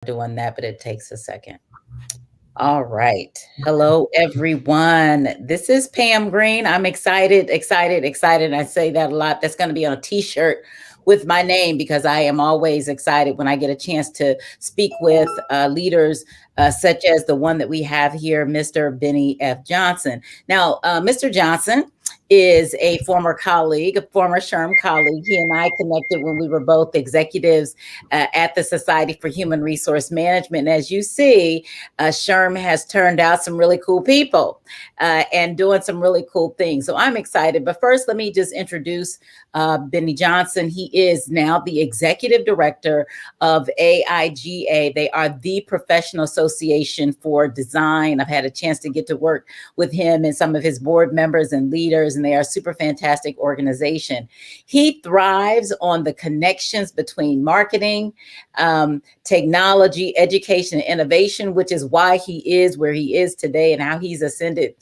Doing that, but it takes a second. All right. Hello, everyone. This is Pam Green. I'm excited, excited, excited. I say that a lot. That's going to be on a t-shirt with my name because I am always excited when I get a chance to speak with leaders such as the one that we have here, Mr. Bennie F. Johnson. Now, Mr. Johnson is a former colleague, a former SHRM colleague. He and I connected when we were both executives at the Society for Human Resource Management. And as you see, SHRM has turned out some really cool people and doing some really cool things. So I'm excited. But first, let me just introduce Bennie Johnson. He is now the executive director of AIGA. They are the professional association for design. I've had a chance to get to work with him and some of his board members and leaders, and they are a super fantastic organization. He thrives on the connections between marketing, technology, education, and innovation, which is why he is where he is today and how he's ascended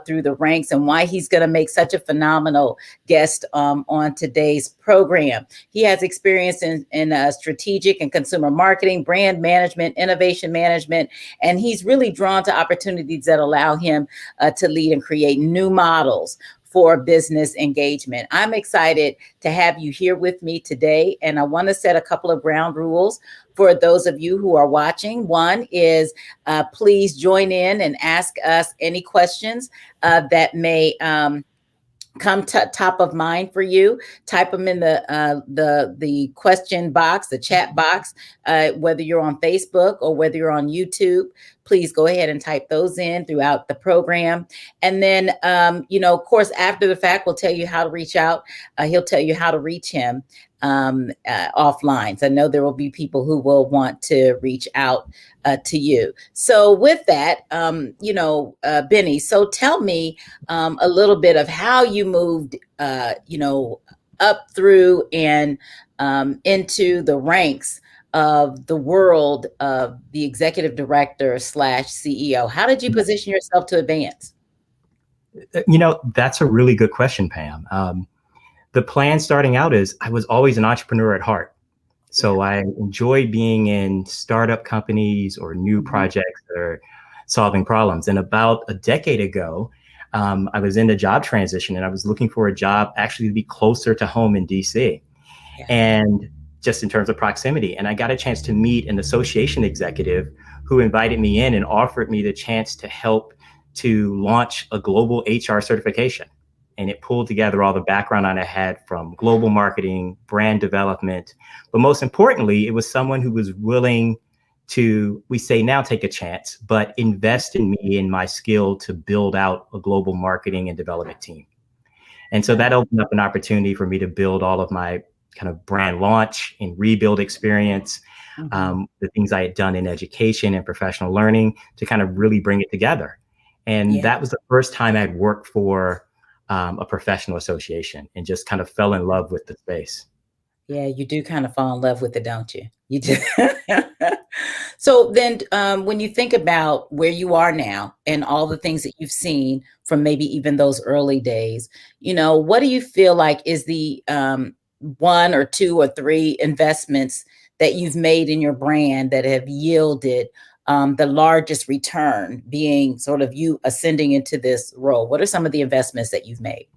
through the ranks and why he's going to make such a phenomenal guest on today's program. He has experience in strategic and consumer marketing, brand management, innovation management, and he's really drawn to opportunities that allow him to lead and create new models for business engagement. I'm excited to have you here with me today, and I want to set a couple of ground rules for those of you who are watching. One is please join in and ask us any questions that may come top of mind for you. Type them in the question box, the chat box, whether you're on Facebook or whether you're on YouTube. Please go ahead and type those in throughout the program. And then, of course, after the fact, we'll tell you how to reach out. He'll tell you how to reach him offline. So I know there will be people who will want to reach out to you. So with that, Bennie, so tell me a little bit of how you moved, up through and into the ranks of the world of the executive director / CEO. How did you position yourself to advance? That's a really good question, Pam. The plan starting out is I was always an entrepreneur at heart. So I enjoy being in startup companies or new projects that are solving problems. And about a decade ago, I was in a job transition and I was looking for a job actually to be closer to home in DC. And just in terms of proximity. And I got a chance to meet an association executive who invited me in and offered me the chance to help to launch a global HR certification. And it pulled together all the background I had from global marketing, brand development. But most importantly, it was someone who was willing to, we say now, take a chance, but invest in me and my skill to build out a global marketing and development team. And so that opened up an opportunity for me to build all of my kind of brand launch and rebuild experience, the things I had done in education and professional learning to kind of really bring it together. And that was the first time I'd worked for a professional association and just kind of fell in love with the space. Yeah, you do kind of fall in love with it, don't you? You do. So then when you think about where you are now and all the things that you've seen from maybe even those early days, what do you feel like is the one or two or three investments that you've made in your brand that have yielded the largest return, being sort of you ascending into this role? What are some of the investments that you've made?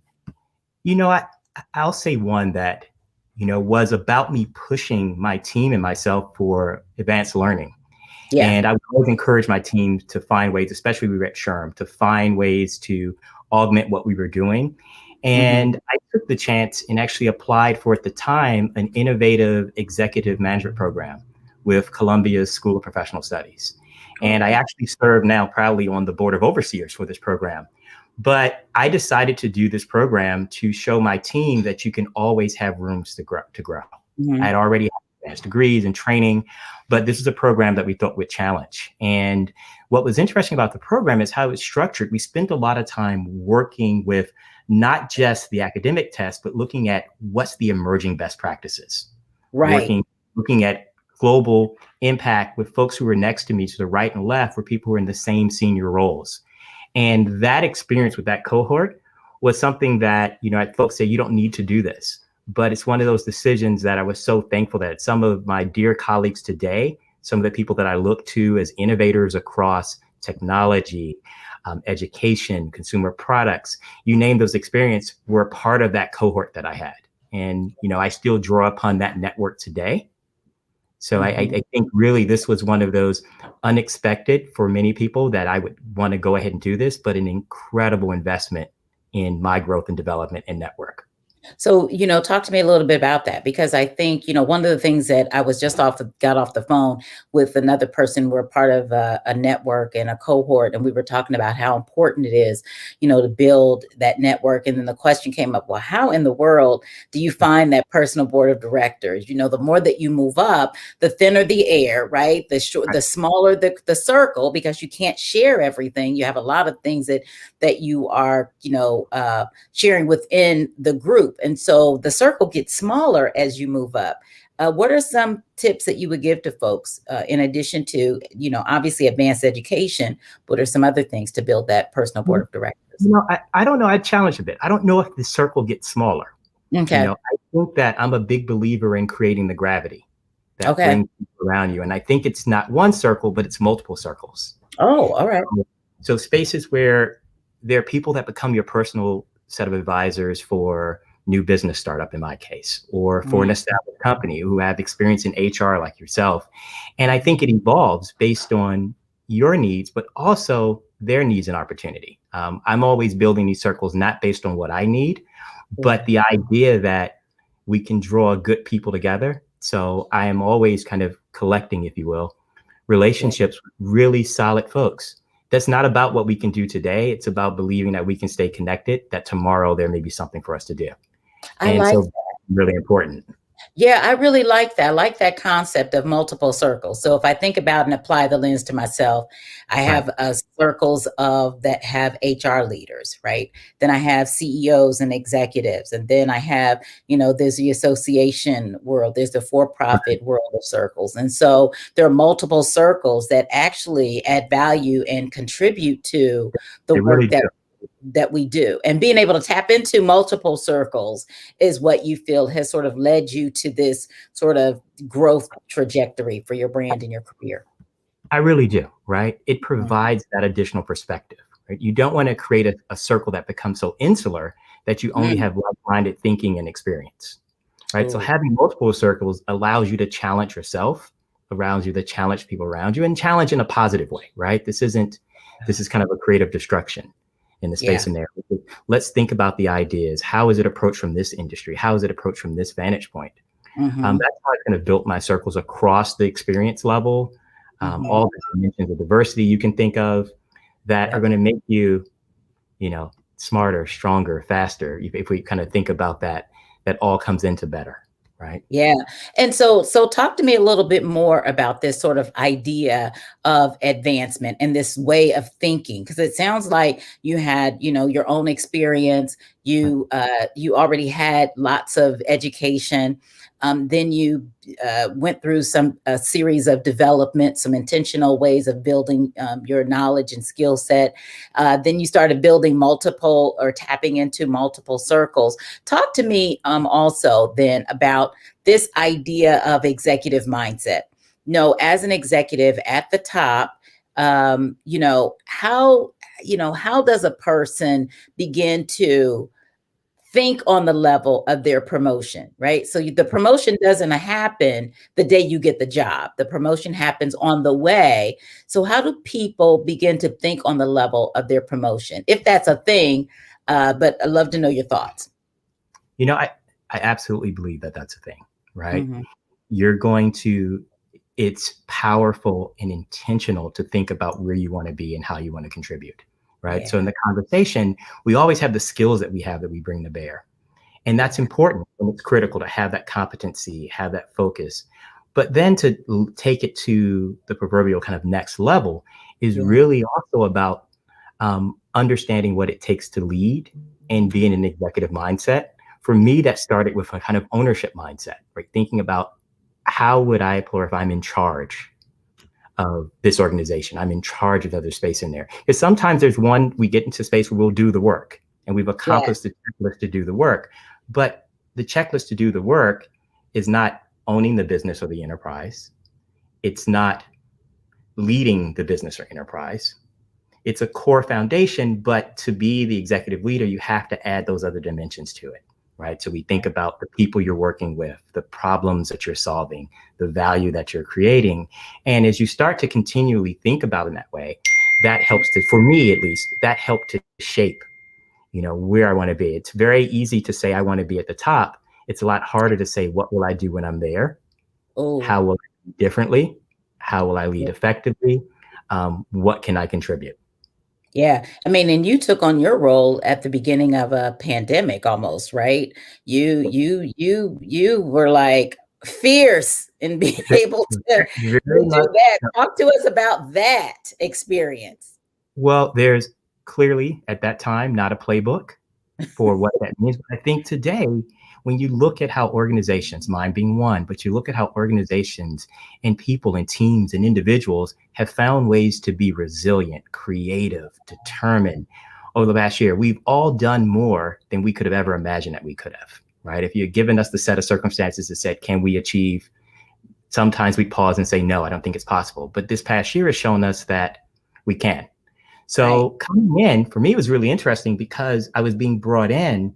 I'll say one that, was about me pushing my team and myself for advanced learning. Yeah. And I would always encourage my team to find ways, especially we were at SHRM, to find ways to augment what we were doing. And I took the chance and actually applied for, at the time, an innovative executive management program with Columbia's School of Professional Studies. And I actually serve now proudly on the board of overseers for this program. But I decided to do this program to show my team that you can always have rooms to grow. I had already had advanced degrees and training, but this is a program that we thought would challenge. And what was interesting about the program is how it's structured. We spent a lot of time working with not just the academic test, but looking at what's the emerging best practices. Right. Looking at global impact with folks who were next to me to the right and left were people who were in the same senior roles. And that experience with that cohort was something that, folks say, you don't need to do this. But it's one of those decisions that I was so thankful that some of my dear colleagues today some of the people that I look to as innovators across technology, education, consumer products, you name those experiences, were part of that cohort that I had. And, I still draw upon that network today. So Mhm. I think really this was one of those unexpected for many people that I would want to go ahead and do this, but an incredible investment in my growth and development and network. So, talk to me a little bit about that because I think, one of the things that I was just got off the phone with another person. We're part of a network and a cohort, and we were talking about how important it is, to build that network. And then the question came up, well, how in the world do you find that personal board of directors? The more that you move up, the thinner the air, right? The smaller the circle, because you can't share everything. You have a lot of things that you are, sharing within the group. And so the circle gets smaller as you move up. What are some tips that you would give to folks in addition to, obviously advanced education? What are some other things to build that personal board of directors? I don't know. I challenge a bit. I don't know if the circle gets smaller. Okay. I think that I'm a big believer in creating the gravity that Okay. brings people around you. And I think it's not one circle, but it's multiple circles. Oh, all right. So spaces where there are people that become your personal set of advisors for new business startup in my case, or for an Mm, established company who have experience in HR like yourself. And I think it evolves based on your needs, but also their needs and opportunity. I'm always building these circles, not based on what I need, but yeah. the idea that we can draw good people together. So I am always kind of collecting, if you will, Yeah. relationships with really solid folks. That's not about what we can do today. It's about believing that we can stay connected, that tomorrow there may be something for us to do. I And like so really important. Yeah, I really like that. I like that concept of multiple circles. So if I think about and apply the lens to myself, I Right. have circles of that have HR leaders, right? Then I have CEOs and executives, and then I have, there's the association world, there's the for-profit world of circles, and so there are multiple circles that actually add value and contribute to the They really work do. that we do. And being able to tap into multiple circles is what you feel has sort of led you to this sort of growth trajectory for your brand and your career. I really do, right? It Mhm. provides that additional perspective, right? You don't want to create a circle that becomes so insular that you only Mm. have like-minded thinking and experience, right? So Ooh, having multiple circles allows you to challenge yourself, allows you to challenge people around you, and challenge in a positive way, right? This is kind of a creative destruction in the yeah. space in there. Let's think about the ideas. How is it approached from this industry? How is it approached from this vantage point? Mhm. That's how I kind of built my circles across the experience level, Mhm. all the dimensions of diversity you can think of that are Yep. going to make you, smarter, stronger, faster. If we kind of think about that, that all comes into better, right? Yeah. And so talk to me a little bit more about this sort of idea of advancement and this way of thinking because it sounds like you had, your own experience, you already had lots of education. Then you went through a series of development, some intentional ways of building your knowledge and skill set. Then you started building multiple or tapping into multiple circles. Talk to me also then about this idea of executive mindset. No, as an executive at the top, how does a person begin to think on the level of their promotion, right? So the promotion doesn't happen the day you get the job. The promotion happens on the way. So how do people begin to think on the level of their promotion, if that's a thing? But I'd love to know your thoughts. You know, I, I absolutely believe that that's a thing, right? Mhm. You're going to, it's powerful and intentional to think about where you want to be and how you want to contribute, right? So in Yeah, the conversation, we always have the skills that we have that we bring to bear. And that's yeah, important and it's critical to have that competency, have that focus. But then to take it to the proverbial kind of next level is yeah, really also about understanding what it takes to lead and be in an executive mindset. For me, that started with a kind of ownership mindset, right? Thinking about how would I apply if I'm in charge of this organization? I'm in charge of the other space in there. Because sometimes we get into space where we'll do the work and we've yeah. accomplished the checklist to do the work. But the checklist to do the work is not owning the business or the enterprise. it's not leading the business or enterprise. It's a core foundation, but to be the executive leader, you have to add those other dimensions to it, right? So we think about the people you're working with, the problems that you're solving, the value that you're creating. And as you start to continually think about it in that way, that helps to, for me at least, that helped to shape, where I want to be. It's very easy to say I want to be at the top. It's a lot harder to say, what will I do when I'm there? Oh, How will I lead differently? How will I lead effectively? What can I contribute? yeah. I mean, and you took on your role at the beginning of a pandemic almost, right? You were like fierce in being able to Very do much. that. Talk to us about that experience. Well, there's clearly at that time not a playbook for what that means. But I think today, when you look at how organizations, mine being one, but you look at how organizations and people and teams and individuals have found ways to be resilient, creative, determined over the past year, we've all done more than we could have ever imagined that we could have, right? If you had given us the set of circumstances that said, can we achieve? Sometimes we pause and say, no, I don't think it's possible. But this past year has shown us that we can. Right. So coming in for me was really interesting because I was being brought in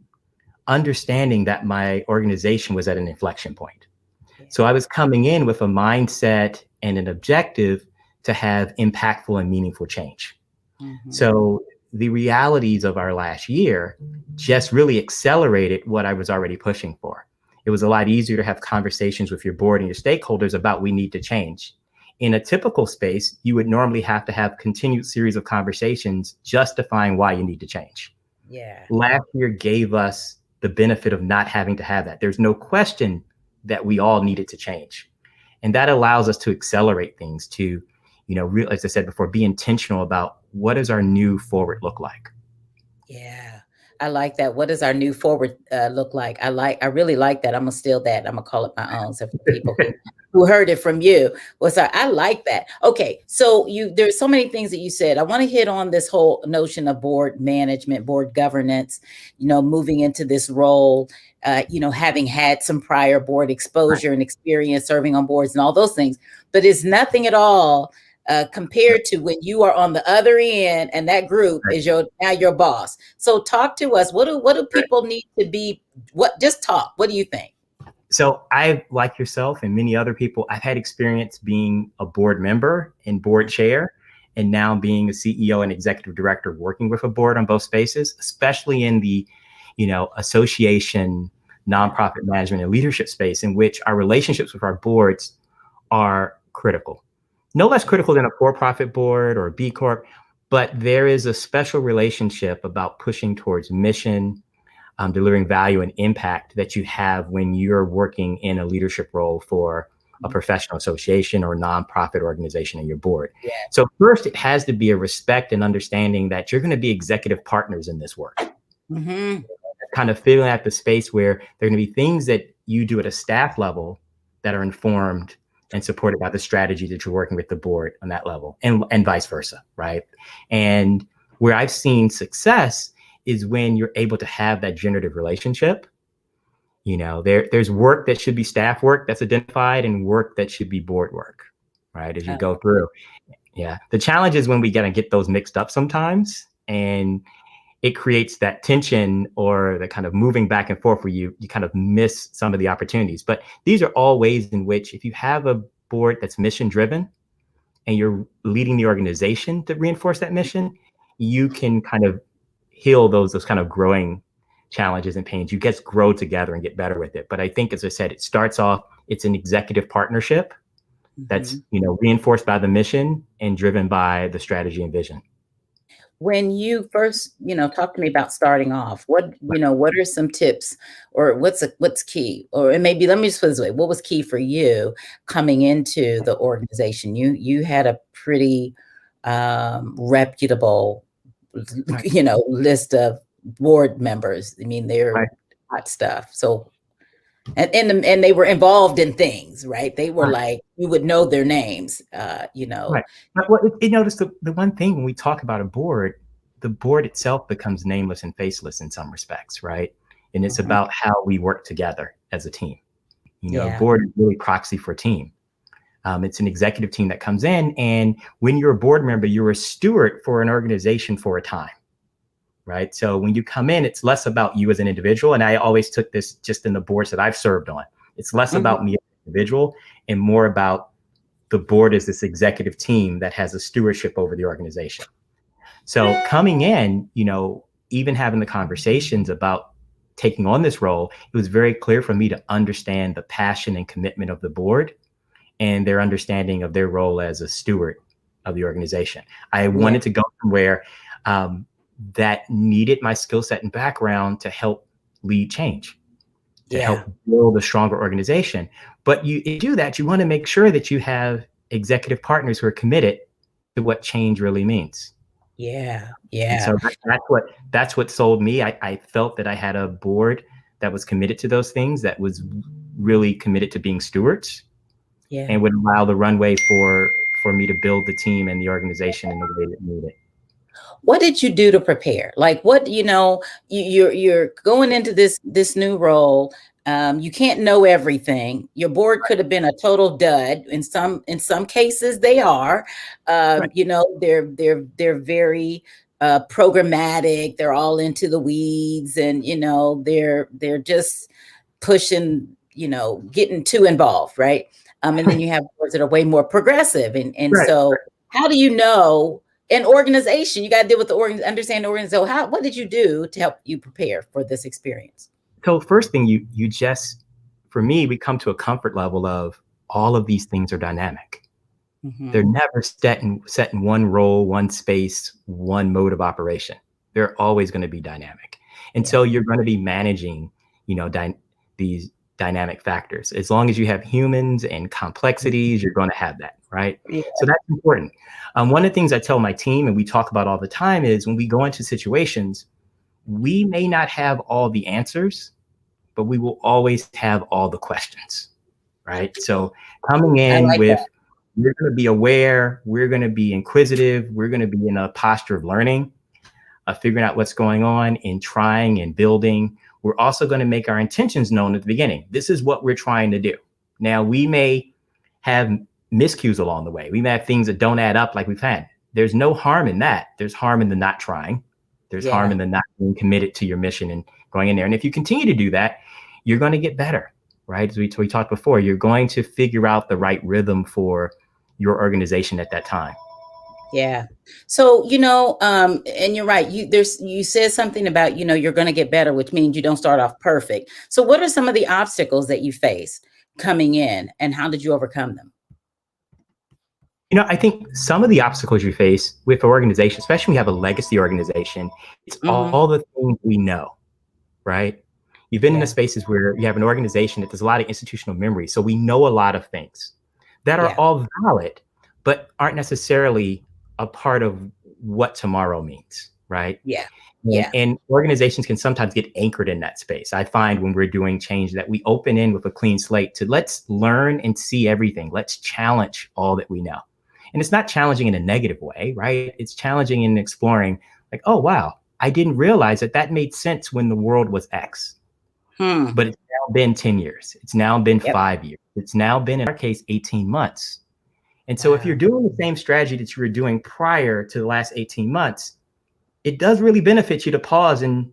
understanding that my organization was at an inflection point. Yeah. So I was coming in with a mindset and an objective to have impactful and meaningful change. Mm-hmm. So the realities of our last year just really accelerated what I was already pushing for. It was a lot easier to have conversations with your board and your stakeholders about we need to change. In a typical space, you would normally have to have continued series of conversations justifying why you need to change. Yeah. Last year gave us the benefit of not having to have that. There's no question that we all needed to change. And that allows us to accelerate things to, as I said before, be intentional about what does our new forward look like? Yeah, I like that. What does our new forward look like? I really like that. I'm gonna steal that. I'm gonna call it my own. So for people who heard it from you, was I like that. Okay, so there's so many things that you said. I want to hit on this whole notion of board management, board governance. Moving into this role. Having had some prior board exposure and experience serving on boards and all those things, but it's nothing at all compared to when you are on the other end and that group is now your boss. So talk to us. What do people need to be? Just talk. What do you think? So I, like yourself and many other people, I've had experience being a board member and board chair, and now being a CEO and executive director working with a board on both spaces, especially in the, association, nonprofit management and leadership space, in which our relationships with our boards are critical. No less critical than a for-profit board or a B Corp, but there is a special relationship about pushing towards mission, delivering value and impact that you have when you're working in a leadership role for a professional association or nonprofit organization in your board. Yeah. So first, it has to be a respect and understanding that you're going to be executive partners in this work. Mm-hmm. Kind of filling out the space where there are going to be things that you do at a staff level that are informed and supported by the strategy that you're working with the board on that level, and vice versa, right? And where I've seen success is when you're able to have that generative relationship. There's work that should be staff work that's identified and work that should be board work, right? As you go through. Yeah. The challenge is when we get those mixed up sometimes, and it creates that tension or the kind of moving back and forth where you kind of miss some of the opportunities. But these are all ways in which, if you have a board that's mission driven and you're leading the organization to reinforce that mission, you can kind of heal those kind of growing challenges and pains. You guys grow together and get better with it. But I think, as I said, it starts off, it's an executive partnership that's, reinforced by the mission and driven by the strategy and vision. When you first, talk to me about starting off, what are some tips, or what's key? Or maybe let me just put it this way, what was key for you coming into the organization? You had a pretty reputable, list of board members. I mean, they're hot stuff. So, and they were involved in things, right? They were like, you would know their names, Right. Well, notice the one thing when we talk about a board, the board itself becomes nameless and faceless in some respects, right? And it's about how we work together as a team. Yeah. Board is really proxy for team. It's an executive team that comes in, and when you're a board member, you're a steward for an organization for a time, right? So when you come in, it's less about you as an individual. And I always took this just in the boards that I've served on. It's less Mhm. about me as an individual and more about the board as this executive team that has a stewardship over the organization. So coming in, even having the conversations about taking on this role, it was very clear for me to understand the passion and commitment of the board and their understanding of their role as a steward of the organization. I Yeah. wanted to go somewhere that needed my skill set and background to help lead change, to Yeah. help build a stronger organization. But to do that, you want to make sure that you have executive partners who are committed to what change really means. Yeah. And Yeah. so that's what sold me. I felt that I had a board that was committed to those things, that was really committed to being stewards, Yeah. and would allow the runway for me to build the team and the organization in the way it needed. What did you do to prepare? Like, what, you're going into this new role. You can't know everything. Your board could have been a total dud. In some cases, they are. Right. They're very programmatic. They're all into the weeds, and they're just pushing, getting too involved, right? And then you have boards that are way more progressive, and Right. so how do you know? An organization, you got to deal with the understand the organization. So what did you do to help you prepare for this experience? So first thing, you just, for me, we come to a comfort level of all of these things are dynamic. They're Mm-hmm. never set in one role, one space, one mode of operation. They're always going to be dynamic. And Yeah. so you're going to be managing, these dynamic factors. As long as you have humans and complexities, you're going to have that, right? Yeah. So that's important. One of the things I tell my team and we talk about all the time is when we go into situations, we may not have all the answers, but we will always have all the questions, right? So coming I in like with, that. we're going to be aware, we're going to be inquisitive, we're going to be in a posture of learning, figuring out what's going on and trying and building. We're also going to make our intentions known at the beginning. This is what we're trying to do. Now, we may have miscues along the way. We may have things that don't add up like we've had. There's no harm in that. There's harm in the not trying. There's harm Yeah. in the not being committed to your mission and going in there. And if you continue to do that, you're going to get better, right? As we talked before, you're going to figure out the right rhythm for your organization at that time. Yeah. So, and you're right. You said something about, you're going to get better, which means you don't start off perfect. So what are some of the obstacles that you faced coming in, and how did you overcome them? I think some of the obstacles you face with an organization, especially when you have a legacy organization, it's Mm-hmm. all the things we know, right? You've been in the Yeah. spaces where you have an organization that there's a lot of institutional memory. So we know a lot of things that are Yeah. all valid, but aren't necessarily a part of what tomorrow means, right? Yeah. And, Yeah. and organizations can sometimes get anchored in that space. I find when we're doing change that we open in with a clean slate to let's learn and see everything. Let's challenge all that we know. And it's not challenging in a negative way, right? It's challenging in exploring, like, oh, wow, I didn't realize that made sense when the world was X. Hmm. But it's now been 10 years. It's now been Yep. 5 years. It's now been, in our case, 18 months. And so if you're Wow. doing the same strategy that you were doing prior to the last 18 months, it does really benefit you to pause and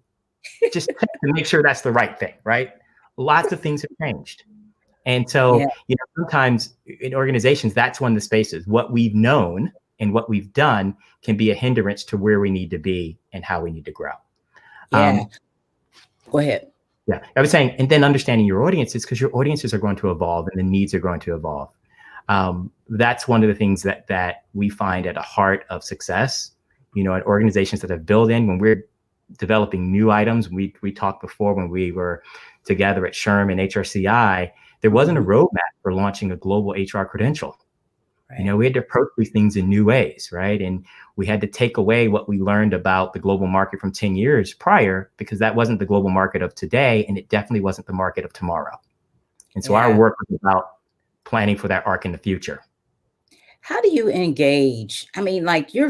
just check to make sure that's the right thing, right? Lots of things have changed. And Yeah. so, sometimes in organizations, that's one of the spaces. What we've known and what we've done can be a hindrance to where we need to be and how we need to grow. Yeah. Um, Go ahead. yeah, I was saying, and then understanding your audiences, because your audiences are going to evolve and the needs are going to evolve. That's one of the things that we find at the heart of success. At organizations that have built in, when we're developing new items, we talked before when we were together at SHRM and HRCI, there wasn't a Mhm. roadmap for launching a global HR credential. Right. We had to approach these things in new ways, right? And we had to take away what we learned about the global market from 10 years prior, because that wasn't the global market of today, and it definitely wasn't the market of tomorrow. And so our Yeah. work was about planning for that arc in the future. How do you engage? I mean, like, you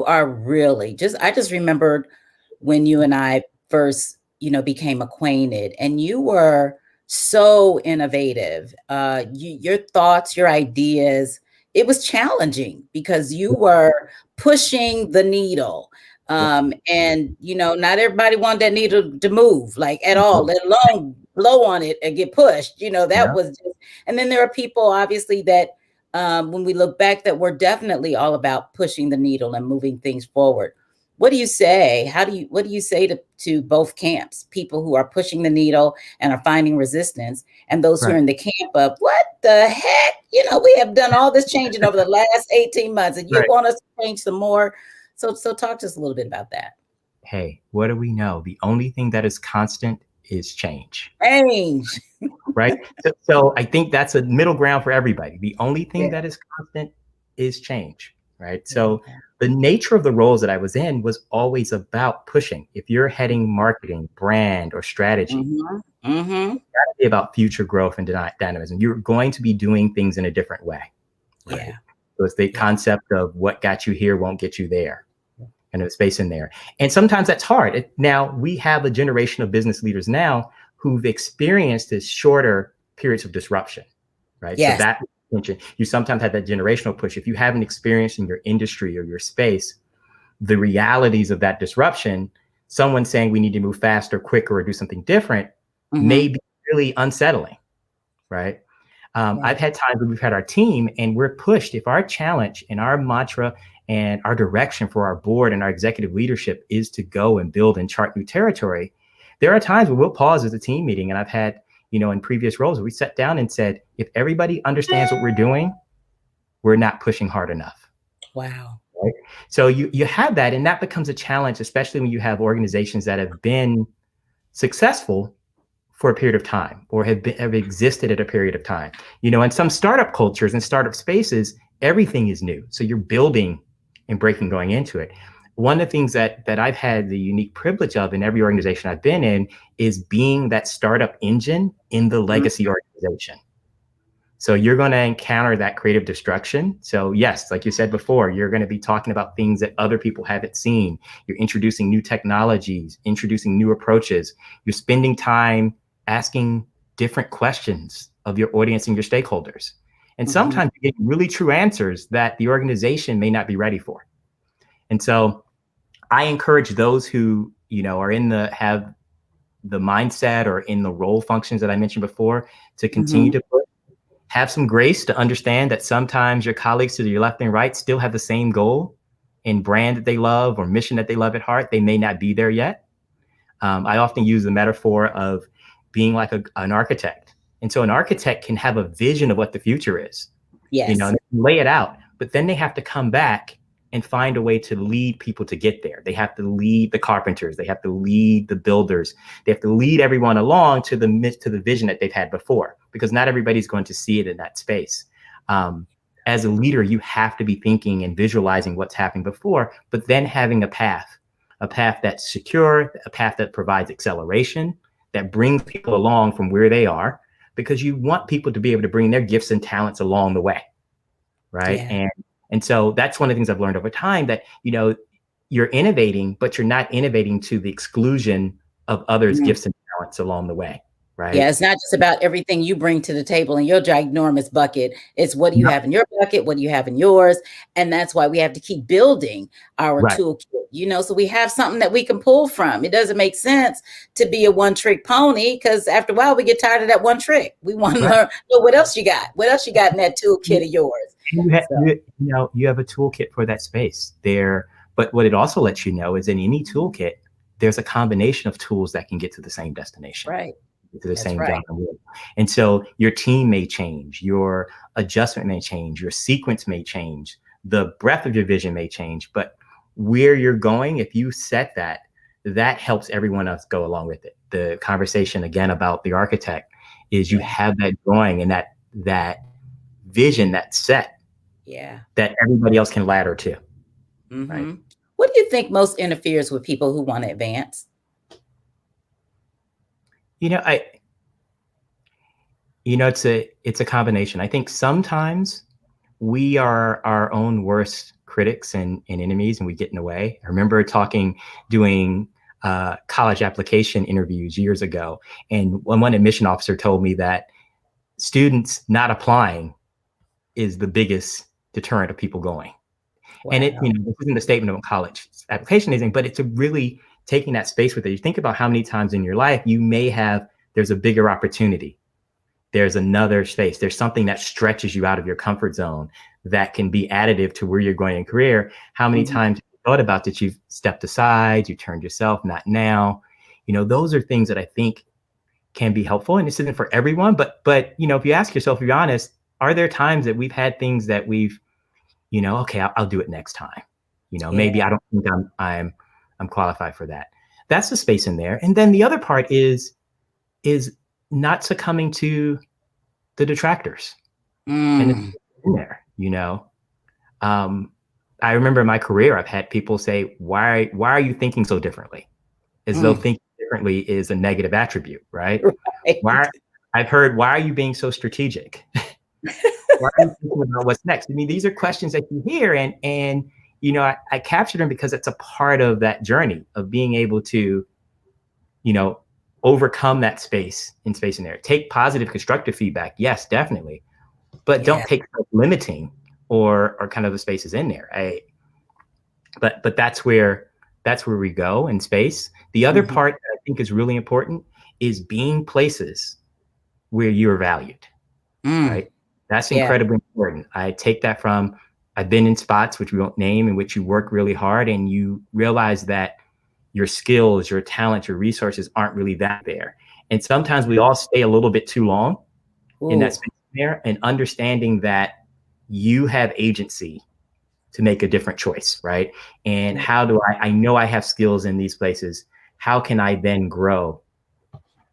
are really I just remembered when you and I first, became acquainted, and you were so innovative. Your thoughts, your ideas, it was challenging because you were pushing the needle. Yeah. And not everybody wanted that needle to move like at all, Nope. let alone blow on it and get pushed. That Yeah. was just, and then there are people obviously that when we look back that were definitely all about pushing the needle and moving things forward. What do you say? What do you say to both camps, people who are pushing the needle and are finding resistance, and those who are Right. in the camp of what the heck? We have done all this changing over the last 18 months, and you Right. want us to change some more. So talk to us a little bit about that. Hey, what do we know? The only thing that is constant is change. Change. Right. So I think that's a middle ground for everybody. The only thing Yeah. that is constant is change. Right. Yeah. So the nature of the roles that I was in was always about pushing. If you're heading marketing, brand, or strategy, Mm-hmm. Mm-hmm. it's be about future growth and dynamism. You're going to be doing things in a different way. Right. Yeah. So it's the Yeah. concept of what got you here won't get you there. And there's space in there. And sometimes that's hard. Now we have a generation of business leaders now who've experienced this shorter periods of disruption, right? So Yes. that you sometimes have that generational push. If you haven't experienced in your industry or your space the realities of that disruption, someone saying we need to move faster, quicker, or do something different may Mm-hmm. be really unsettling, right? Right. I've had times where we've had our team and we're pushed. If our challenge and our mantra and our direction for our board and our executive leadership is to go and build and chart new territory, there are times where we'll pause as a team meeting. And I've had, in previous roles, we sat down and said, if everybody understands what we're doing, we're not pushing hard enough. Wow. Right? So you have that, and that becomes a challenge, especially when you have organizations that have been successful for a period of time or have existed at a period of time. In some startup cultures and startup spaces, everything is new. So you're building and breaking going into it. One of the things that I've had the unique privilege of in every organization I've been in is being that startup engine in the legacy organization. So you're going to encounter that creative destruction. So yes, like you said before, you're going to be talking about things that other people haven't seen. You're introducing new technologies, introducing new approaches. You're spending time asking different questions of your audience and your stakeholders. And Mm-hmm. sometimes you get really true answers that the organization may not be ready for. And so I encourage those who, have the mindset or in the role functions that I mentioned before to continue Mm-hmm. to have some grace to understand that sometimes your colleagues to your left and right still have the same goal and brand that they love or mission that they love at heart. They may not be there yet. I often use the metaphor of being like an architect. And so an architect can have a vision of what the future is, Yes. and lay it out, but then they have to come back and find a way to lead people to get there. They have to lead the carpenters. They have to lead the builders. They have to lead everyone along to the vision that they've had before, because not everybody's going to see it in that space. As a leader, you have to be thinking and visualizing what's happening before, but then having a path that's secure, a path that provides acceleration, that brings people along from where they are, because you want people to be able to bring their gifts and talents along the way. Right. Yeah. And so that's one of the things I've learned over time, that, you're innovating, but you're not innovating to the exclusion of others' Mm-hmm. gifts and talents along the way. Yeah, Right. it's not just about everything you bring to the table in your ginormous bucket. It's what do you Yep. have in your bucket? What do you have in yours? And that's why we have to keep building our Right. toolkit, so we have something that we can pull from. It doesn't make sense to be a one-trick pony, because after a while we get tired of that one trick. We want to Right. learn, what else you got? What else you got in that toolkit of yours? So, You have a toolkit for that space there. But what it also lets you know is in any toolkit, there's a combination of tools that can get to the same destination, right. to the That's same right. job. And so your team may change, your adjustment may change, your sequence may change, the breadth of your vision may change, but where you're going, if you set that helps everyone else go along with it. The conversation again about the architect is you Yeah. have that going and that vision, that set Yeah. that everybody else can ladder to. Right. Mm-hmm. What do you think most interferes with people who want to advance? You know, I it's a combination. I think sometimes we are our own worst critics and enemies, and we get in the way. I remember doing college application interviews years ago. And one admission officer told me that students not applying is the biggest deterrent of people going. And it, Wow. this isn't a statement of college application anything, but it's a really taking that space with it. You think about how many times in your life there's a bigger opportunity. There's another space. There's something that stretches you out of your comfort zone that can be additive to where you're going in career. How many times have you thought about that you've stepped aside, you turned yourself, not now? Those are things that I think can be helpful. And this isn't for everyone, but if you ask yourself, if you're honest, are there times that we've had things that we've, okay, I'll do it next time. Maybe Yeah. I don't think I'm qualified for that. That's the space in there. And then the other part is not succumbing to the detractors. And it's Mm. in there, I remember in my career, I've had people say, why are you thinking so differently? As though Mm. thinking differently is a negative attribute, right? Right. I've heard, why are you being so strategic? Why are you thinking about what's next? I mean, these are questions that you hear, and I captured them because it's a part of that journey of being able to, overcome that space in there. Take positive, constructive feedback, yes, definitely, but Yeah. don't take limiting or kind of the spaces in there. But that's where we go in space. The other Mhm. part that I think is really important is being places where you are valued, Mm. right? That's Yeah. incredibly important. I take that from, I've been in spots which we won't name, in which you work really hard and you realize that your skills, your talent, your resources aren't really that there. And sometimes we all stay a little bit too long in that Ooh. space there, and understanding that you have agency to make a different choice, right? And Yeah. how do I know I have skills in these places. How can I then grow?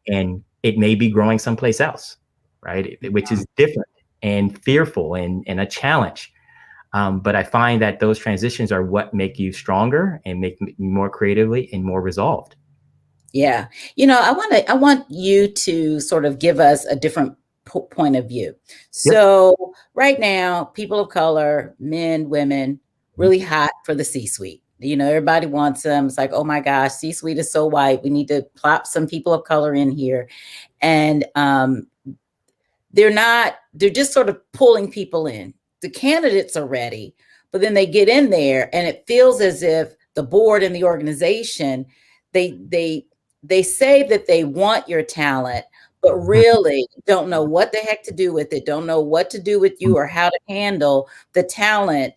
And it may be growing someplace else, right? Which is different and fearful and a challenge. But I find that those transitions are what make you stronger and make you more creatively and more resolved. Yeah. I want you to sort of give us a different point of view. Yep. So right now, people of color, men, women, Mhm. really hot for the C-suite. Everybody wants them. It's like, oh my gosh, C-suite is so white. We need to plop some people of color in here. And they're just sort of pulling people in. The candidates are ready, but then they get in there and it feels as if the board and the organization, they say that they want your talent, but really don't know what the heck to do with it, don't know what to do with you or how to handle the talent.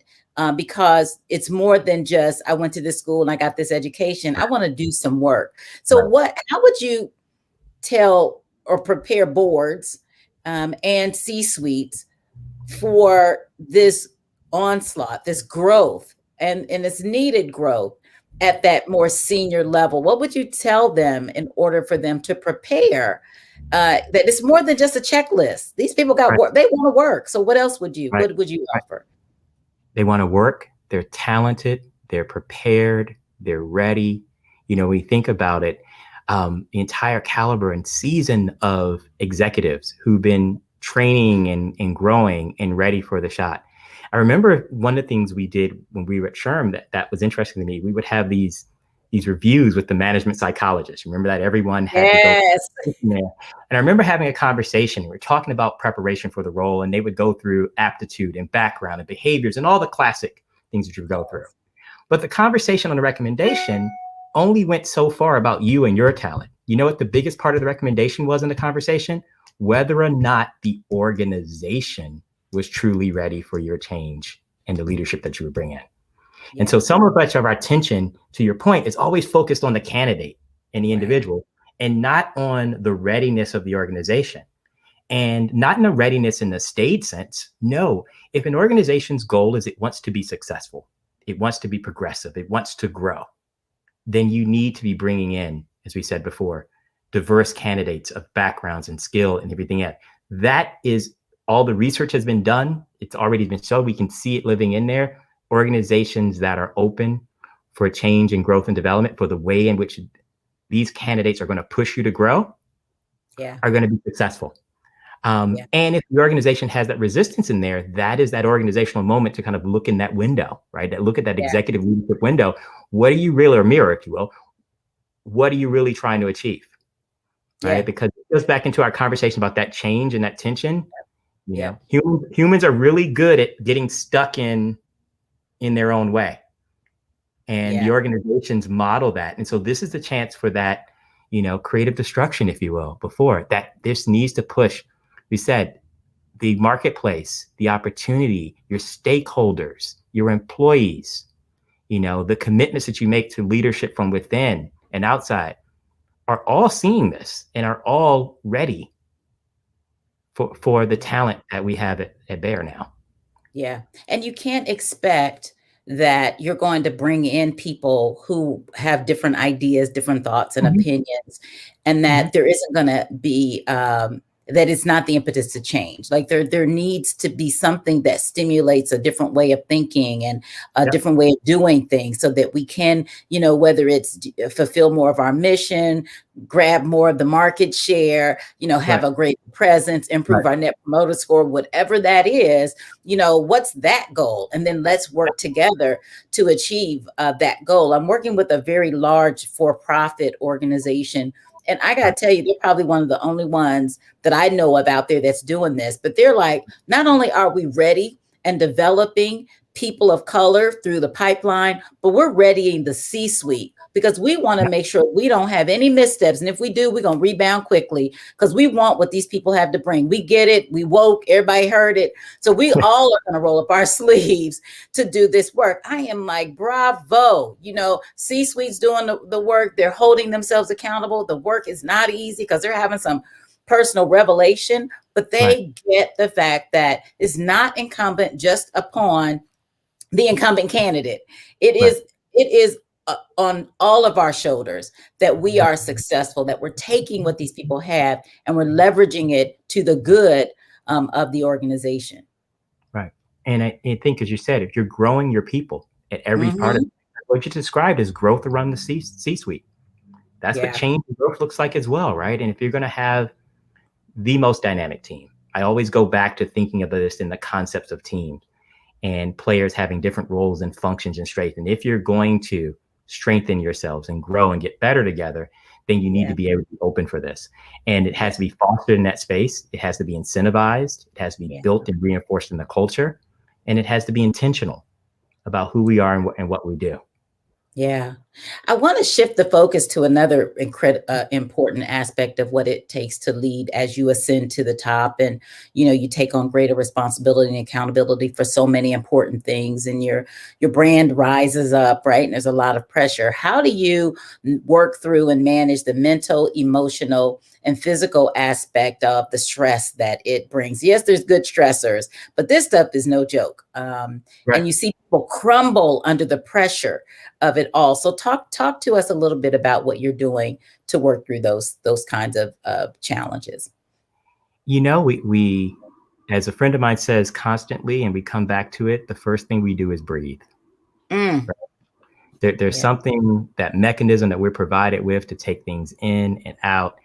Because it's more than just, I went to this school and I got this education. I want to do some work. So Right. how would you tell or prepare boards and C-suites for this onslaught, this growth, and it's needed growth at that more senior level? What would you tell them in order for them to prepare? That it's more than just a checklist. These people got Right. work; they want to work. So, what else would you? Right. What would you Right. offer? They want to work. They're talented. They're prepared. They're ready. When you think about it, the entire caliber and season of executives who've been training and growing and ready for the shot. I remember one of the things we did when we were at SHRM that was interesting to me. We would have these reviews with the management psychologists. Remember that everyone had to go Yes. there. And I remember having a conversation. We were talking about preparation for the role, and they would go through aptitude and background and behaviors and all the classic things that you would go through. But the conversation on the recommendation only went so far about you and your talent. You know what the biggest part of the recommendation was in the conversation? Whether or not the organization was truly ready for your change and the leadership that you would bring in. And Yeah. so so much of our attention, to your point, is always focused on the candidate and the Right. individual and not on the readiness of the organization. And not in a readiness in the stage sense. No, if an organization's goal is it wants to be successful, it wants to be progressive, it wants to grow, then you need to be bringing in, as we said before, diverse candidates of backgrounds and skill and everything else. That is all the research has been done. It's already been shown. We can see it living in there. Organizations that are open for change and growth and development, for the way in which these candidates are going to push you to grow, Yeah. are going to be successful. Yeah. And if the organization has that resistance in there, that is that organizational moment to kind of look in that window, right? That look at that Yeah. executive leadership window. What are you really, or mirror, if you will, what are you really trying to achieve? Right? Yeah. Because it goes back into our conversation about that change and that tension. You know, Yep. humans are really good at getting stuck in their own way, and the Yeah. organizations model that. And so this is the chance for that, creative destruction, if you will, before that. This needs to push. We said the marketplace, the opportunity, your stakeholders, your employees, the commitments that you make to leadership from within and outside are all seeing this and are all ready for the talent that we have at Bayer now. Yeah. And you can't expect that you're going to bring in people who have different ideas, different thoughts and Mhm. opinions, and Mhm. that there isn't going to be, that it's not the impetus to change. Like there needs to be something that stimulates a different way of thinking and a Yep. different way of doing things so that we can, whether it's fulfill more of our mission, grab more of the market share, have Right. a great presence, improve Right. our net promoter score, whatever that is, what's that goal? And then let's work together to achieve that goal. I'm working with a very large for-profit organization. And I got Right. to tell you, they're probably one of the only ones that I know of out there that's doing this. But they're like, not only are we ready and developing people of color through the pipeline, but we're readying the C-suite because we want to Yep. make sure we don't have any missteps. And if we do, we're going to rebound quickly because we want what these people have to bring. We get it. We woke. Everybody heard it. So we all are going to roll up our sleeves to do this work. I am like, bravo. C-suite's doing the work. They're holding themselves accountable. The work is not easy because they're having some personal revelation, but Right. they get the fact that it's not incumbent just upon the incumbent candidate. It Right. is it is on all of our shoulders that we are successful, that we're taking what these people have and we're leveraging it to the good of the organization. Right. And I think, as you said, if you're growing your people at every part of Mm-hmm. it, what you described is growth around the C-suite. That's what Yeah. change and growth looks like as well, right? And if you're going to have the most dynamic team, I always go back to thinking of this in the concepts of teams and players having different roles and functions and strengths. And if you're going to strengthen yourselves and grow and get better together, then you need Yeah. to be able to be open for this. And it Yeah. has to be fostered in that space. It has to be incentivized. It has to be Yeah. built and reinforced in the culture. And it has to be intentional about who we are and what we do. Yeah. I want to shift the focus to another important aspect of what it takes to lead as you ascend to the top and you take on greater responsibility and accountability for so many important things and your brand rises up, right? And there's a lot of pressure. How do you work through and manage the mental, emotional, and physical aspect of the stress that it brings? Yes, there's good stressors, but this stuff is no joke. Right. And you see people crumble under the pressure of it all. So talk to us a little bit about what you're doing to work through those kinds of challenges. We as a friend of mine says constantly, and we come back to it, the first thing we do is breathe. Mm, There's yeah. something, that mechanism that we're provided with to take things in and out.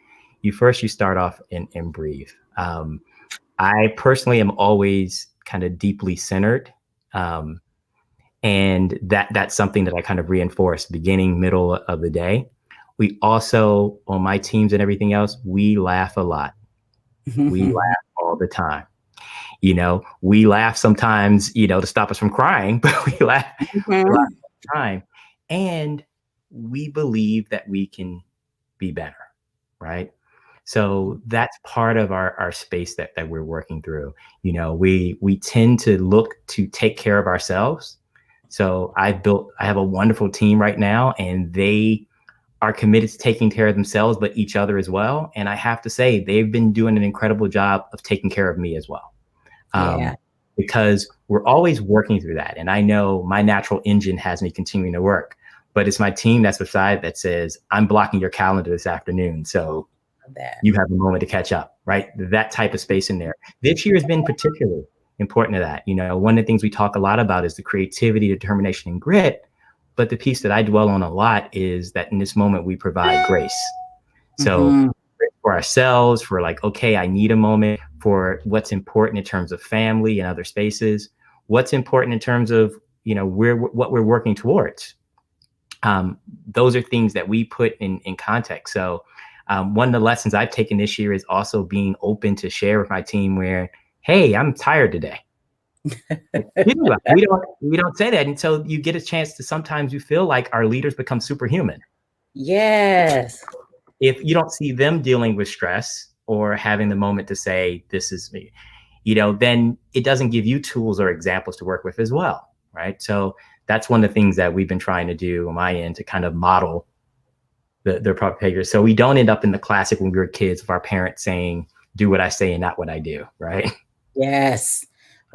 You start off and breathe. I personally am always kind of deeply centered. Um, and that's something that I kind of reinforce beginning, middle of the day. We also, on my teams and everything else, we laugh a lot. We laugh all the time. We laugh sometimes, to stop us from crying, but we laugh Mhm. all the time. And we believe that we can be better, right? So that's part of our space that we're working through. We tend to look to take care of ourselves. So I have a wonderful team right now, and they are committed to taking care of themselves, but each other as well. And I have to say, they've been doing an incredible job of taking care of me as well. Yeah. Because we're always working through that. And I know my natural engine has me continuing to work, but it's my team that's beside that says, I'm blocking your calendar this afternoon, so That. you have a moment to catch up, right? That type of space in there. This year has been particularly important to that. One of the things we talk a lot about is the creativity, determination, and grit. But the piece that I dwell on a lot is that in this moment, we provide grace. So Mhm. for ourselves, for like, okay, I need a moment for what's important in terms of family and other spaces, what's important in terms of, what we're working towards. Those are things that we put in context. So one of the lessons I've taken this year is also being open to share with my team where, hey, I'm tired today. We don't say that until you get a chance to. Sometimes you feel like our leaders become superhuman. Yes. If you don't see them dealing with stress or having the moment to say, this is me, then it doesn't give you tools or examples to work with as well. Right. So that's one of the things that we've been trying to do on my end to kind of model the proper behavior. So we don't end up in the classic when we were kids of our parents saying, do what I say and not what I do. Right. Yes. Um,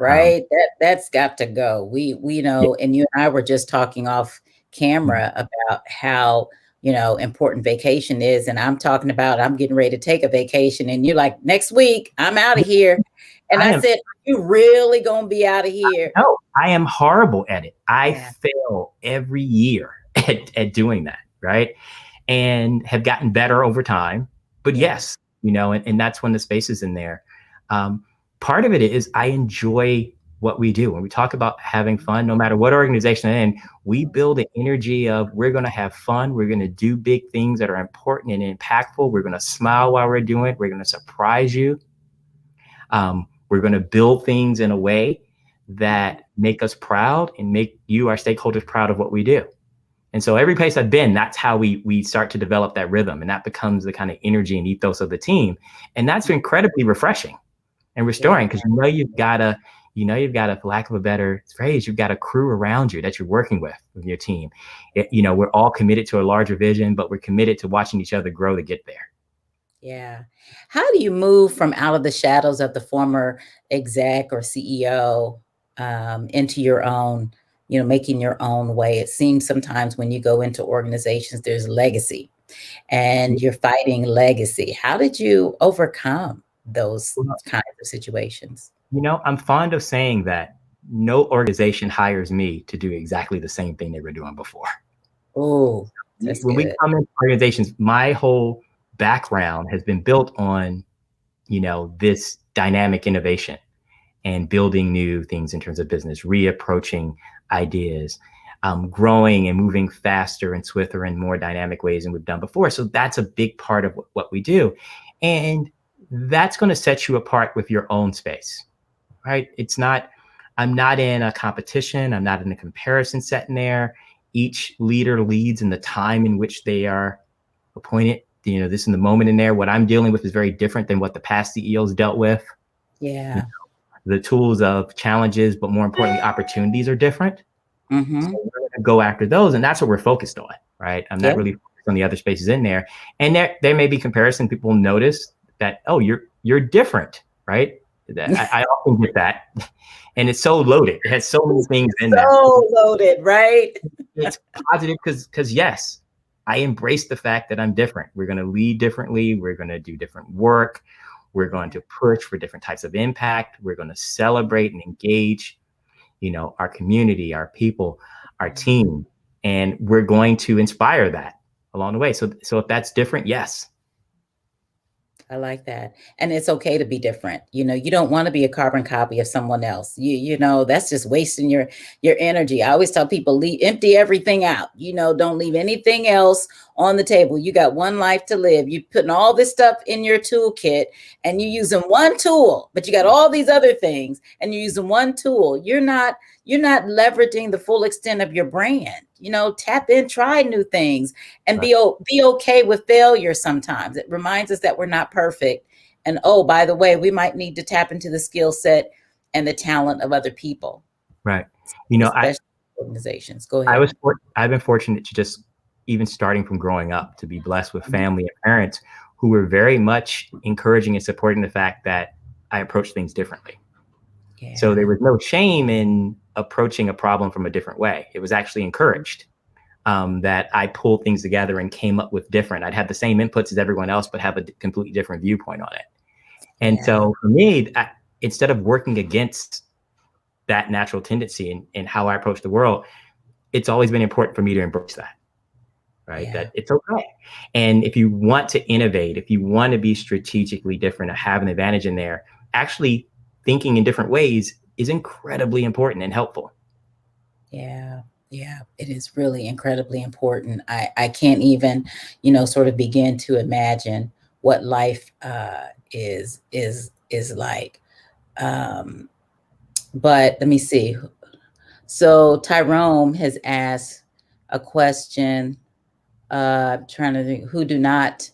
Right. That's got to go. We yeah. know, and you and I were just talking off camera about how, important vacation is. And I'm talking about I'm getting ready to take a vacation. And you're like, next week, I'm out of here. And I I am said, you really gonna be out of here? no, I am horrible at it. I Yeah. fail every year at doing that. Right. And have gotten better over time. But Yeah. yes, and that's when the space is in there. Um, Part of it is I enjoy what we do. When we talk about having fun, no matter what organization I'm in, we build an energy of we're going to have fun. We're going to do big things that are important and impactful. We're going to smile while we're doing it. We're going to surprise you. We're going to build things in a way that make us proud and make you, our stakeholders, proud of what we do. And so every place I've been, that's how we start to develop that rhythm, and that becomes the kind of energy and ethos of the team. And that's incredibly refreshing and Yeah. restoring because you've got a, for lack of a better phrase, you've got a crew around you that you're working with your team. We're all committed to a larger vision, but we're committed to watching each other grow to get there. Yeah. How do you move from out of the shadows of the former exec or CEO into your own, making your own way? It seems sometimes when you go into organizations, there's legacy and you're fighting legacy. How did you overcome those Well, kinds of situations? I'm fond of saying that no organization hires me to do exactly the same thing they were doing before. Oh, that's When we good. come into organizations, my whole background has been built on, this dynamic innovation and building new things in terms of business, reapproaching ideas, growing and moving faster and swifter and more dynamic ways than we've done before. So that's a big part of what we do. And that's going to set you apart with your own space, right? I'm not in a competition. I'm not in a comparison set in there. Each leader leads in the time in which they are appointed. This in the moment in there. What I'm dealing with is very different than what the past CEOs dealt with. Yeah. The tools of challenges, but more importantly, opportunities are different. So Mm-hmm. we're going to go after those, and that's what we're focused on, right? I'm not Yeah. really focused on the other spaces in there. And there may be comparison. People notice that, oh, you're different, right? I often get that, and it's so loaded. It has so many things in that. So loaded, right? It's positive because yes, I embrace the fact that I'm different. We're going to lead differently. We're going to do different work. We're going to push for different types of impact. We're going to celebrate and engage, our community, our people, our team, and we're going to inspire that along the way. So if that's different, yes. I like that. And it's okay to be different. You don't want to be a carbon copy of someone else. That's just wasting your energy. I always tell people empty everything out. Don't leave anything else on the table. You got one life to live. You putting all this stuff in your toolkit and you're using one tool, but you got all these other things and you're using one tool. You're not leveraging the full extent of your brand. Tap in, try new things, and Right. be okay with failure sometimes. It reminds us that we're not perfect. And oh, by the way, we might need to tap into the skill set and the talent of other people, Right. especially organizations. Go I ahead. was I've been fortunate to just even starting from growing up to be blessed with Mhm. family and parents who were very much encouraging and supporting the fact that I approach things differently. So there Yeah. was no shame in approaching a problem from a different way. It was actually encouraged that I pulled things together and came up with different. I'd have the same inputs as everyone else, but have a completely different viewpoint on it. And Yeah. so for me, instead of working against that natural tendency in how I approach the world, it's always been important for me to embrace that, right? Yeah. That it's okay. And if you want to innovate, if you want to be strategically different or have an advantage in there, actually thinking in different ways is incredibly important and helpful. Yeah. Yeah, it is really incredibly important. I can't even, sort of begin to imagine what life is like. Um, but let me see. So Tyrone has asked a question, trying to think who do not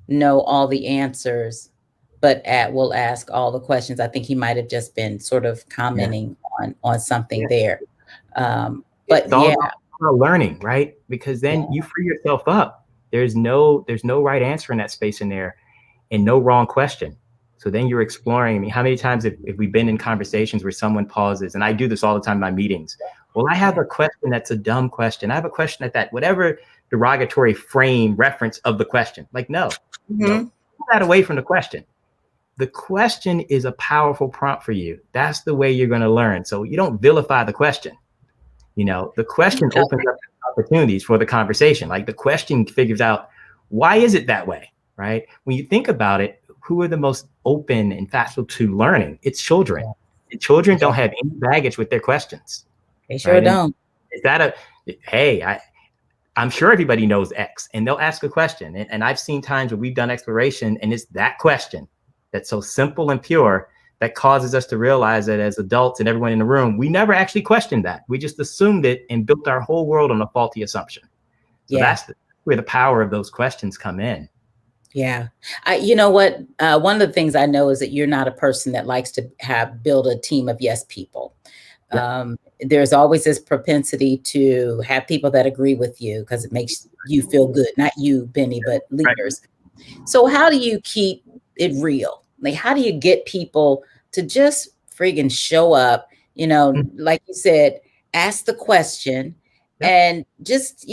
know all the answers, but will ask all the questions. I think he might have just been sort of Yeah. commenting on something Yeah. there. It's But all yeah, about learning, right? Because then yeah. you free yourself up. There's no right answer in that space in there, and no wrong question. So then you're exploring. I mean, how many times have we been in conversations where someone pauses, and I do this all the time in my meetings. Well, I have Yeah. a question that's a dumb question. I have a question that whatever derogatory frame reference of the question. Like, no, Mhm. pull that away from the question. The question is a powerful prompt for you. That's the way you're going to learn. So you don't vilify the question. The question opens up opportunities for the conversation. Like the question figures out, why is it that way? Right? When you think about it, who are the most open and facile to learning? It's children. Yeah. And children Yeah. don't have any baggage with their questions. They sure Right? And don't. is that hey, I'm sure everybody knows X, and they'll ask a question. And I've seen times where we've done exploration and it's that question that's so simple and pure that causes us to realize that as adults and everyone in the room, we never actually questioned that. We just assumed it and built our whole world on a faulty assumption. So Yeah. that's where the power of those questions come in. Yeah. You know what? One of the things I know is that you're not a person that likes to build a team of yes people. Yep. There's always this propensity to have people that agree with you because it makes you feel good. Not you, Benny, but Right. leaders. So how do you keep it real? Like, how do you get people to just friggin' show up? Like you said, ask the question Yep. and just,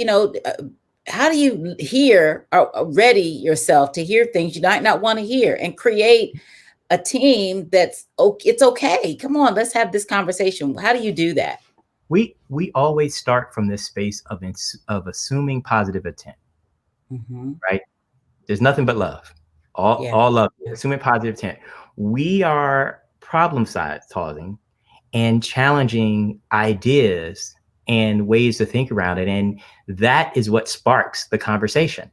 how do you hear or ready yourself to hear things you might not want to hear and create a team that's okay? It's okay. Come on, let's have this conversation. How do you do that? We always start from this space of assuming positive intent, Hmm. right? There's nothing but love. Yeah. All love, assuming positive intent. We are problem solving and challenging ideas and ways to think around it. And that is what sparks the conversation.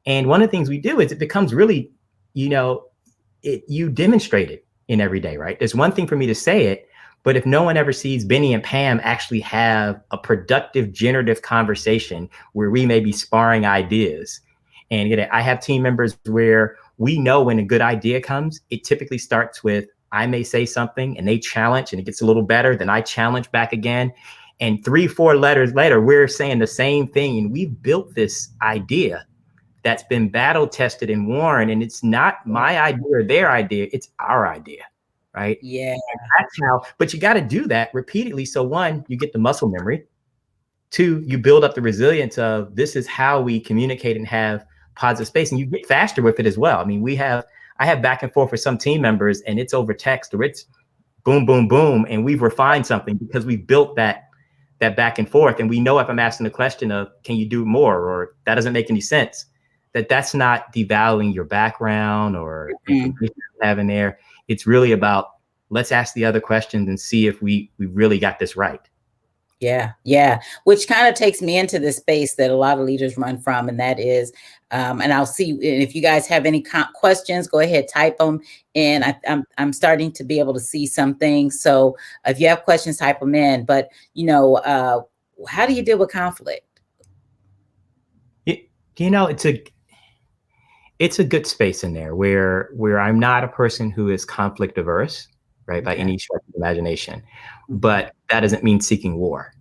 And one of the things we do is it becomes really, you know, you demonstrate it in every day, right? There's one thing for me to say it, but if no one ever sees Benny and Pam actually have a productive, generative conversation where we may be sparring ideas, and I have team members where we know when a good idea comes, it typically starts with I may say something and they challenge and it gets a little better. Then I challenge back again. And 3, 4 letters later, we're saying the same thing. And we've built this idea that's been battle tested and worn. And it's not my idea or their idea, it's our idea. Right. Yeah. And that's how, but you got to do that repeatedly. So, one, you get the muscle memory. Two, you build up the resilience of this is how we communicate and have positive space, and you get faster with it as well. I mean, I have back and forth with some team members, and it's over text or it's boom, boom, boom, and we've refined something because we've built that back and forth. And we know if I'm asking the question of can you do more or that doesn't make any sense, that's not devaluing your background or Mm. information you have in there. It's really about let's ask the other questions and see if we really got this right. Yeah, yeah. Which kind of takes me into the space that a lot of leaders run from, and that is, and I'll see if you guys have any questions. Go ahead, type them, and I'm starting to be able to see some things. So if you have questions, type them in. But how do you deal with conflict? It, it's a good space in there where I'm not a person who is conflict averse, right, by Okay. any stretch of imagination, Mhm. but that doesn't mean seeking war,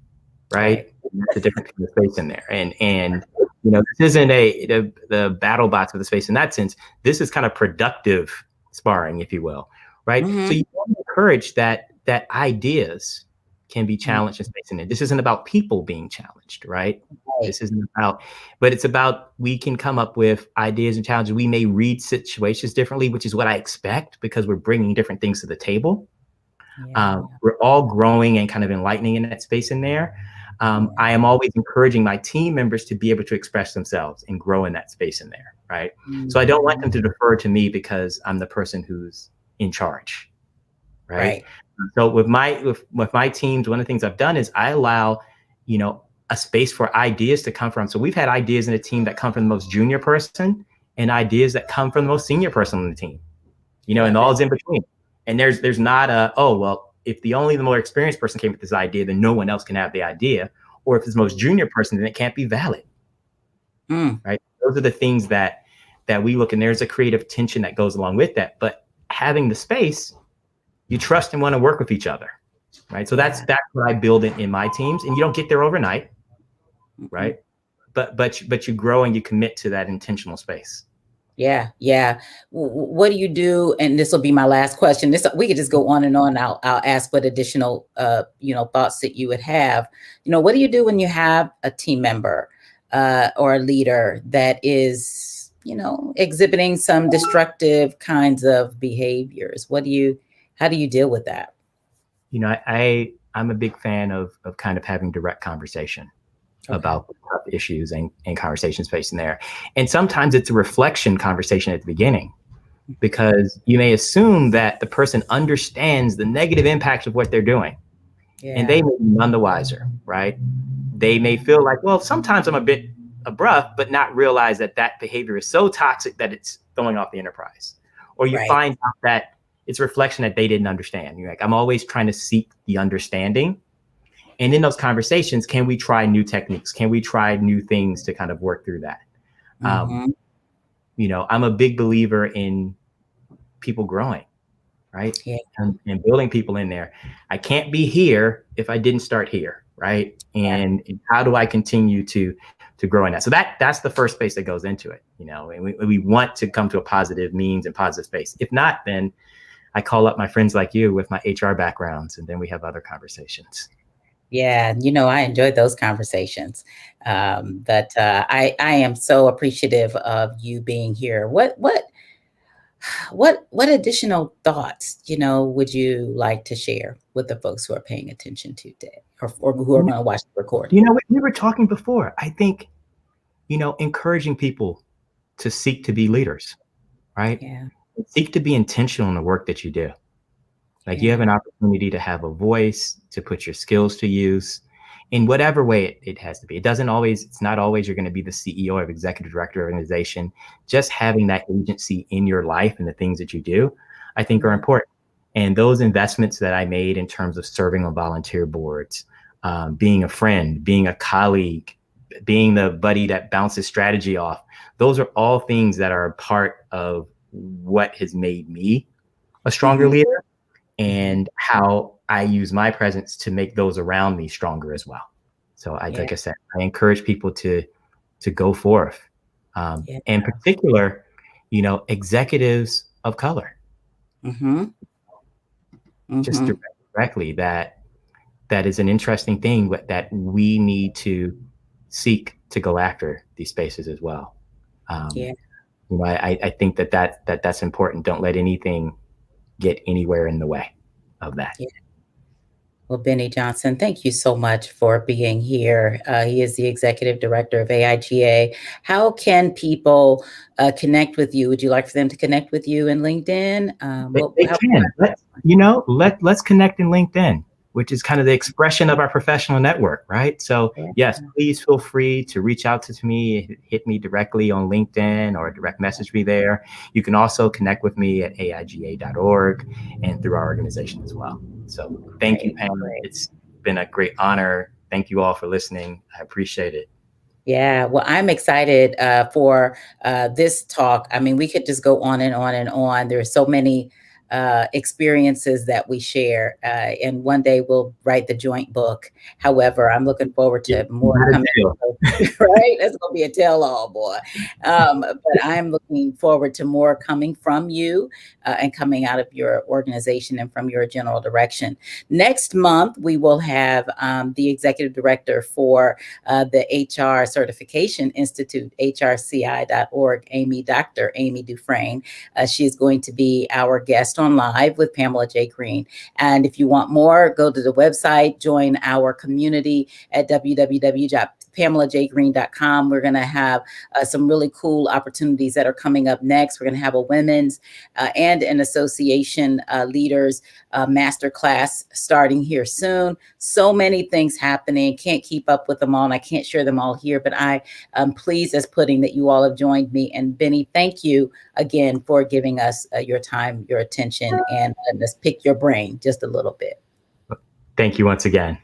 right? Right. That's a different kind of space in there, and this isn't the battle box of the space in that sense. This is kind of productive sparring, if you will, right? So Hmm. you want to encourage that ideas can be Hmm. challenged in space in it. This isn't about people being challenged, right? Right. This isn't about, but it's about we can come up with ideas and challenges. We may read situations differently, which is what I expect because we're bringing different things to the table. Yeah. We're all growing and kind of enlightening in that space in there. Yeah. I am always encouraging my team members to be able to express themselves and grow in that space in there, right? So I don't want Mhm. them to defer to me because I'm the person who's in charge, right? Right. So with my teams, one of the things I've done is I allow, a space for ideas to come from. So we've had ideas in a team that come from the most junior person and ideas that come from the most senior person on the team, and Love all it. is in between. And there's not oh, well, if the more experienced person came with this idea, then no one else can have the idea. Or if it's the most junior person, then it can't be valid. Mm. Right. Those are the things that we look, and there's a creative tension that goes along with that. But having the space, you trust and want to work with each other. Right. So Yeah. that's what I build in my teams. And you don't get there overnight. Mm-mm. Right. But you grow and you commit to that intentional space. Yeah, yeah. What do you do? And this will be my last question. This we could just go on and on. I'll ask what additional thoughts that you would have. What do you do when you have a team member or a leader that is exhibiting some destructive kinds of behaviors? How do you deal with that? I'm a big fan of kind of having direct conversation about tough issues and conversations facing there. And sometimes it's a reflection conversation at the beginning, because you may assume that the person understands the negative impacts of what they're doing. Yeah. And they may be none the wiser, right? They may feel like, well, sometimes I'm a bit abrupt, but not realize that behavior is so toxic that it's throwing off the enterprise. Or you find out that it's a reflection that they didn't understand. You're like, I'm always trying to seek the understanding. And in those conversations, can we try new techniques? Can we try new things to kind of work through that? I'm a big believer in people growing, right? Yeah. And building people in there. I can't be here if I didn't start here, right? And how do I continue to grow in that? So that's the first space that goes into it, and we want to come to a positive means and positive space. If not, then I call up my friends like you with my HR backgrounds, and then we have other conversations. Yeah, I enjoyed those conversations. But I am so appreciative of you being here. What additional thoughts, would you like to share with the folks who are paying attention today, or who are going to watch the recording? We were talking before. I think, encouraging people to seek to be leaders, right? Yeah. Seek to be intentional in the work that you do. Like you have an opportunity to have a voice, to put your skills to use in whatever way it has to be. It's not always you're going to be the CEO or executive director of an organization. Just having that agency in your life and the things that you do, I think are important. And those investments that I made in terms of serving on volunteer boards, being a friend, being a colleague, being the buddy that bounces strategy off, those are all things that are a part of what has made me a stronger leader, and how I use my presence to make those around me stronger as well. So like I said, I encourage people to go forth, in particular, executives of color. Just directly, that is an interesting thing, but that we need to seek to go after these spaces as well. I think that's important. Don't let anything get anywhere in the way of that. Yeah. Well, Bennie Johnson, thank you so much for being here. He is the executive director of AIGA. How can people connect with you? Would you like for them to connect with you in LinkedIn? They can. Let's connect in LinkedIn, which is kind of the expression of our professional network, right? So yes, please feel free to reach out to me, hit me directly on LinkedIn or direct message me there. You can also connect with me at aiga.org and through our organization as well. So thank you, Pam. It's been a great honor. Thank you all for listening. I appreciate it. Yeah, well, I'm excited for this talk. I mean, we could just go on and on and on. There are so many experiences that we share, and one day we'll write the joint book. However, I'm looking forward to more coming. Right, that's gonna be a tell-all, boy. But I'm looking forward to more coming from you and coming out of your organization and from your general direction. Next month, we will have the executive director for the HR Certification Institute, hrci.org, Dr. Amy Dufresne. She is going to be our guest on Live with Pamela J. Green. And if you want more, go to the website, join our community at www.pamelaj.org. PamelaJGreen.com. We're going to have some really cool opportunities that are coming up next. We're going to have a women's and an association leaders masterclass starting here soon. So many things happening. Can't keep up with them all, and I can't share them all here, but I am pleased as pudding that you all have joined me. And Bennie, thank you again for giving us your time, your attention, and letting us pick your brain just a little bit. Thank you once again.